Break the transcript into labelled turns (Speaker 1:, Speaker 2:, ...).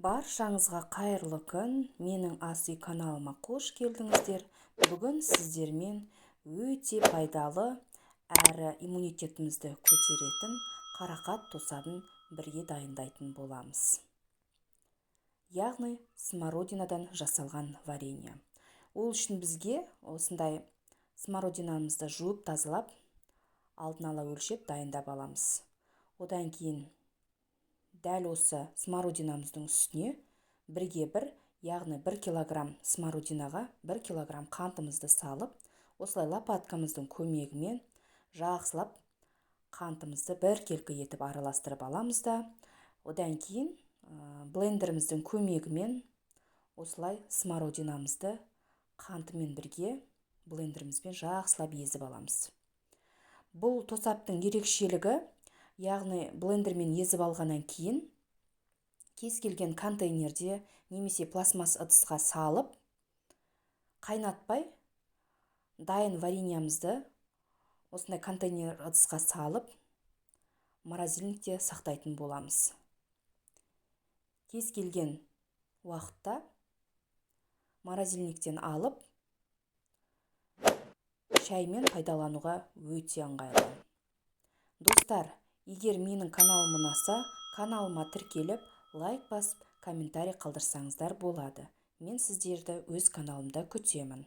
Speaker 1: Баршаңызға қайырлы күн. Менің ас үй каналыма қош келдіңіздер. Бүгін сіздермен өте пайдалы әрі иммунитетімізді көтеретін қарақат тосабын бірге дайындайтын боламыз. Яғни смородинадан жасалған варенье. Ол үшін бізге осындай смородинамызды жуып тазалап, алдын ала өлшеп дайындап аламыз. Одан кейін дәл осы смородинамыздың үстіне бірге бір, яғни 1 килограмм смородинаға 1 килограмм қантымызды салып, осылай лопаткамыздың көмегімен жақсылап қантымызды біркелкі етіп араластырып аламыз да, одан кейін блендеріміздің көмегімен осылай смородинамызды қантымен бірге блендерімізбен жақсылап езіп аламыз. Бұл тосаптың ерекшелігі, яғни блендермен езіп алғаннан кейін кез келген контейнерде немесе пластмасс ыдысқа салып, қайнатпай, дайын вареньямызды осындай контейнер ыдысқа салып, морозильникте сақтайтын боламыз. Кез келген уақытта морозильниктен алып, шаймен пайдалануға өте ыңғайлы. Достар, егер менің каналым ұнаса, каналыма тіркеліп, лайк басып, комментарий қалдырсаңыздар болады. Мен сіздерді өз каналымда күтемін.